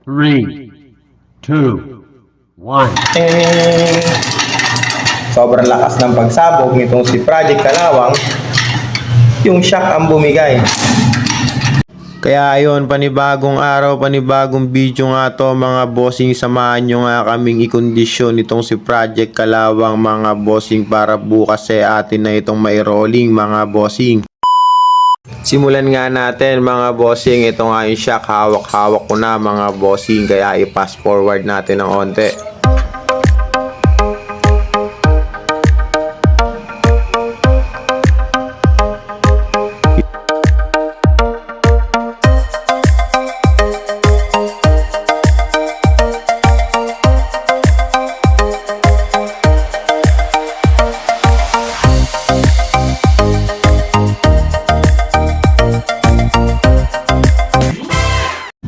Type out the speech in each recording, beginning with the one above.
3, 2, 1. Sobrang lakas ng pagsabog nitong si Project Kalawang, yung shock ang bumigay. Kaya ayun, panibagong araw, panibagong video nga to mga bossing. Samahan nyo nga kaming ikondisyon itong si Project Kalawang mga bossing, para bukas atin na itong may rolling mga bossing. Simulan nga natin mga bossing. Ito nga yung shock, hawak-hawak ko na mga bossing, kaya i-fast forward natin ng onte.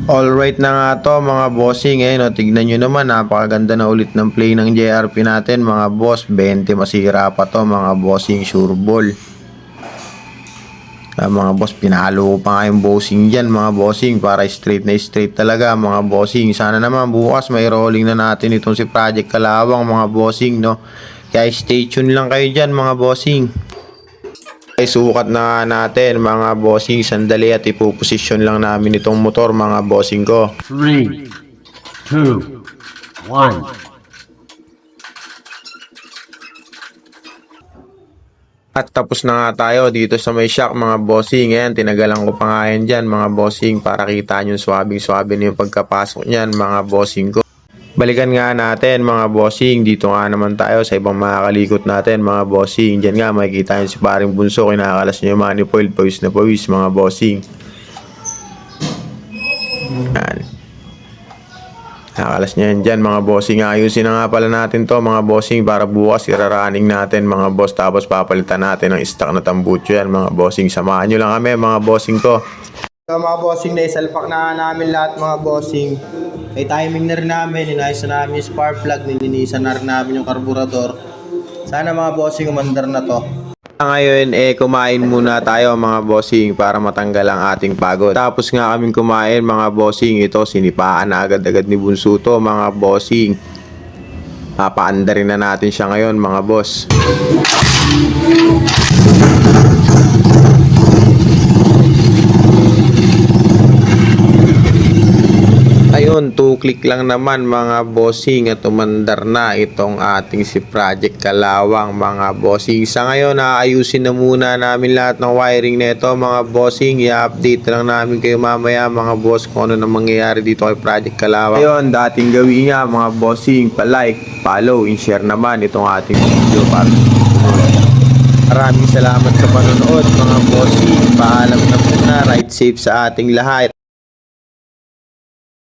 Alright na nga to mga bossing. Tignan nyo naman, napakaganda na ulit ng play ng JRP natin mga boss. 20 masira pa to mga bossing, sure ball. Mga boss, pinalo ko pa nga yung bossing dyan mga bossing, para straight na straight talaga mga bossing. Sana naman bukas may rolling na natin itong si Project Kalawang mga bossing, no? Kaya stay tuned lang kayo dyan mga bossing. Ay sukat na natin mga bossing, sandali at ipoposisyon lang namin itong motor mga bossing ko. 3, 2, 1. At tapos na nga tayo dito sa may shock mga bossing. Ayan, tinagalan ko pa nga yan dyan mga bossing, para kita nyo swabing-swabe na yung pagkapasok nyan mga bossing ko. Balikan nga natin mga bossing, dito nga naman tayo sa ibang makakalikot natin mga bossing. Diyan nga makikita nyo si paring bunso, kinakalas nyo yung manifold, pawis na pawis mga bossing. Yan, nakakalas nyo yan dyan mga bossing. Ayusin na nga pala natin to mga bossing, para bukas iraraning natin mga boss, tapos papalitan natin ng stock na tambucho yan mga bossing. Samahan nyo lang kami mga bossing ko. So mga bossing, naisalpak na namin lahat mga bossing. Ay timing na rin namin, inayos na namin yung spark plug, nilinisan na rin namin yung karburador. Sana mga bossing umandar na to. Ngayon kumain muna tayo mga bossing, para matanggal ang ating pagod. Tapos nga kaming kumain mga bossing, ito sinipaan na agad-agad ni Bunso to mga bossing. Papaandarin na natin siya ngayon mga boss. Ayun, 2 click lang naman mga bossing at umandar na itong ating si Project Kalawang mga bossing. Sa ngayon, naayusin na muna namin lahat ng wiring nito mga bossing. I-update lang namin kayo mamaya mga boss kung ano na mangyayari dito kay Project Kalawang. Ayun, dating gawin nga mga bossing, pa-like, follow, and share naman itong ating video. Maraming salamat sa panonood mga bossing. Paalam na muna, ride safe sa ating lahat.